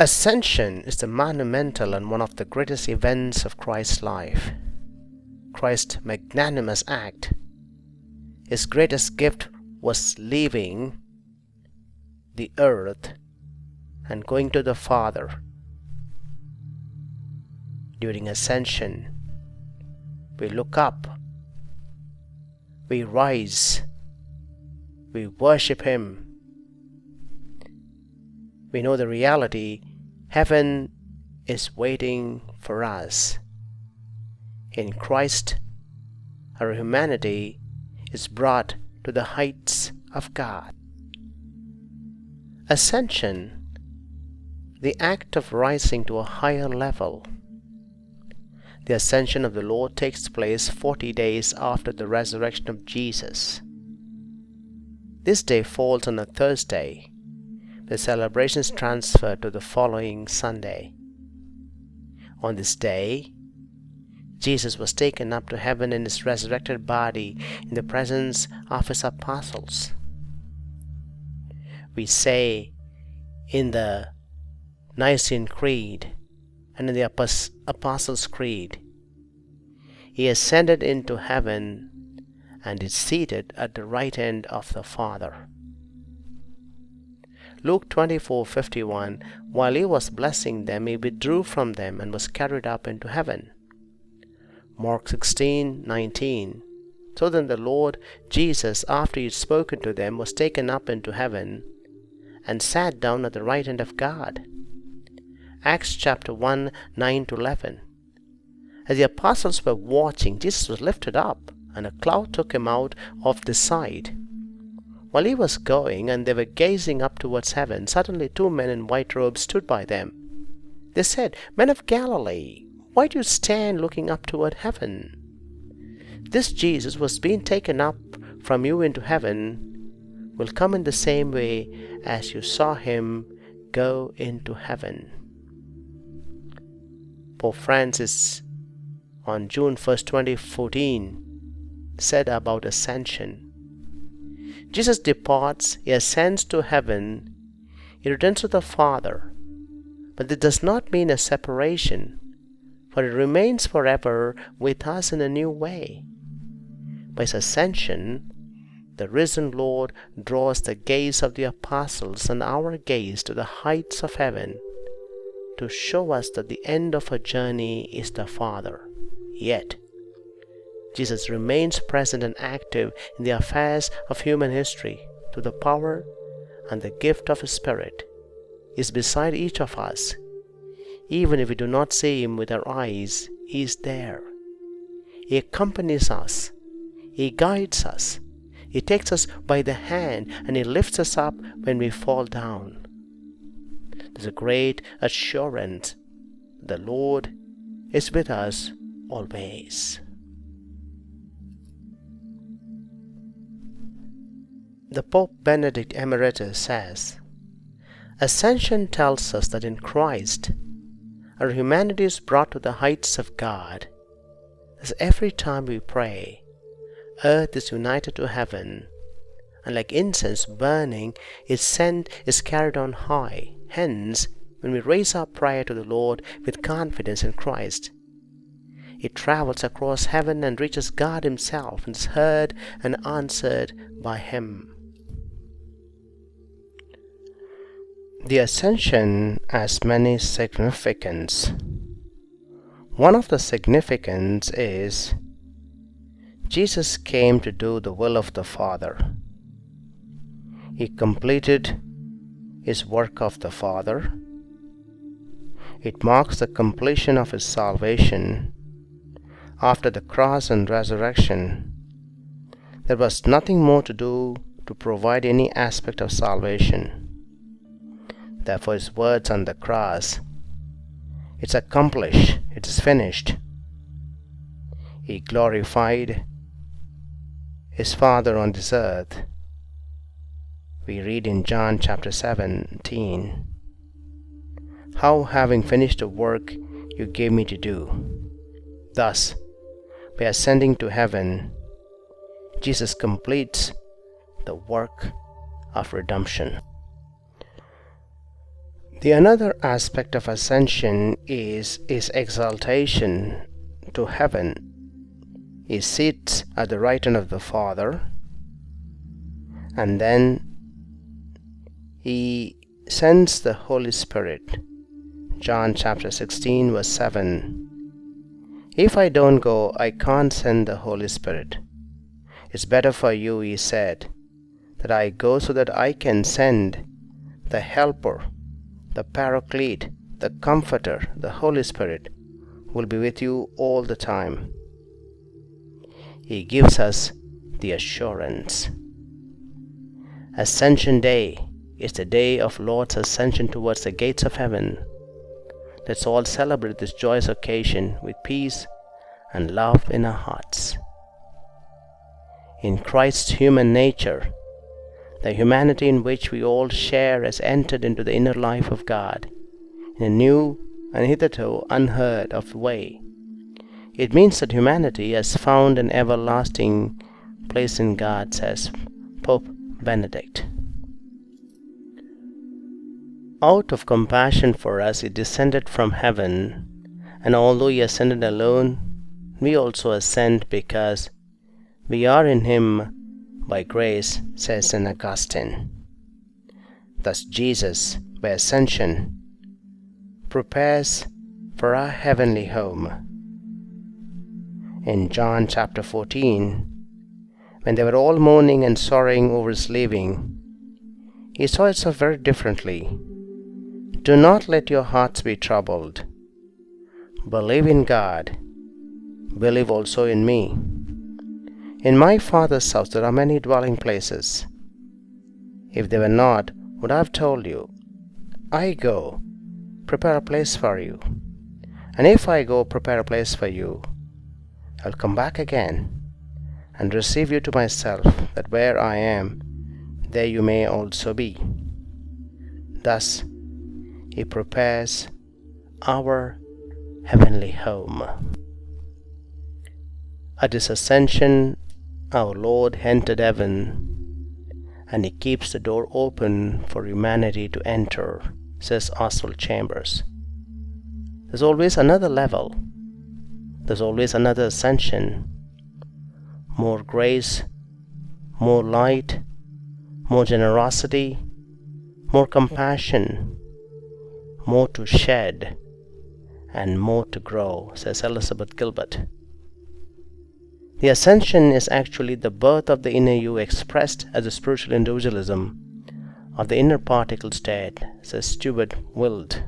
Ascension is the monumental and one of the greatest events of Christ's life. Christ's magnanimous act, His greatest gift, was leaving the earth and going to the Father. During Ascension, we look up, we rise, we worship Him. We know the reality, heaven is waiting for us. In Christ, our humanity is brought to the heights of God. Ascension, the act of rising to a higher level. The ascension of the Lord takes place 40 days after the resurrection of Jesus. This day falls on a Thursday. The celebration is transferred to the following Sunday. On this day, Jesus was taken up to heaven in His resurrected body in the presence of His apostles. We say in the Nicene Creed and in the Apostles' Creed, He ascended into heaven and is seated at the right hand of the Father. Luke 24:51, while He was blessing them, He withdrew from them and was carried up into heaven. Mark 16:19, so then the Lord Jesus, after He had spoken to them, was taken up into heaven and sat down at the right hand of God. Acts chapter 1, 9-11. As the apostles were watching, Jesus was lifted up, and a cloud took Him out of the sight. While He was going, and they were gazing up towards heaven, suddenly 2 men in white robes stood by them. They said, Men of Galilee, why do you stand looking up toward heaven? This Jesus was being taken up from you into heaven will come in the same way as you saw Him go into heaven. Pope Francis, on June 1st, 2014, said about Ascension, Jesus departs, He ascends to heaven, He returns to the Father, but it does not mean a separation, for He remains forever with us in a new way. By His ascension, the risen Lord draws the gaze of the apostles and our gaze to the heights of heaven to show us that the end of our journey is the Father. Yet, Jesus remains present and active in the affairs of human history through the power and the gift of His Spirit. He is beside each of us. Even if we do not see Him with our eyes, He is there. He accompanies us. He guides us. He takes us by the hand and He lifts us up when we fall down. There's a great assurance. The Lord is with us always. The Pope Benedict Emeritus says, Ascension tells us that in Christ, our humanity is brought to the heights of God. As every time we pray, earth is united to heaven, and like incense burning, its scent is carried on high. Hence, when we raise our prayer to the Lord with confidence in Christ, it travels across heaven and reaches God Himself and is heard and answered by Him. The Ascension has many significance. One of the significance is Jesus came to do the will of the Father. He completed His work of the Father. It marks the completion of His salvation. After the cross and resurrection, there was nothing more to do to provide any aspect of salvation. Therefore His words on the cross, it's accomplished, it is finished. He glorified His Father on this earth. We read in John chapter 17, how having finished the work You gave Me to do. Thus, by ascending to heaven, Jesus completes the work of redemption. The another aspect of ascension is exaltation to heaven. He sits at the right hand of the Father, and then he sends the Holy Spirit. John chapter 16 verse 7. If I don't go, I can't send the Holy Spirit. It's better for you, he said, that I go so that I can send the Helper, the Paraclete, the Comforter, the Holy Spirit, who will be with you all the time. He gives us the assurance. Ascension Day is the day of Lord's ascension towards the gates of heaven. Let's all celebrate this joyous occasion with peace and love in our hearts. In Christ's human nature, the humanity in which we all share has entered into the inner life of God in a new and hitherto unheard of way. It means that humanity has found an everlasting place in God, says Pope Benedict. Out of compassion for us, he descended from heaven, and although he ascended alone, we also ascend because we are in him by grace, says St. Augustine. Thus Jesus, by ascension, prepares for our heavenly home. In John chapter 14, when they were all mourning and sorrowing over his leaving, he saw it so very differently. Do not let your hearts be troubled. Believe in God. Believe also in me. In my Father's house there are many dwelling places. If they were not, would I have told you? I go, prepare a place for you. And if I go prepare a place for you, I will come back again and receive you to myself, that where I am, there you may also be. Thus, he prepares our heavenly home. At his ascension, our Lord entered heaven, and he keeps the door open for humanity to enter, says Oswald Chambers. There's always another level. There's always another ascension. More grace, more light, more generosity, more compassion, more to shed, and more to grow, says Elizabeth Gilbert. The ascension is actually the birth of the inner you expressed as a spiritual individualism of the inner particle state, says Stuart Wild.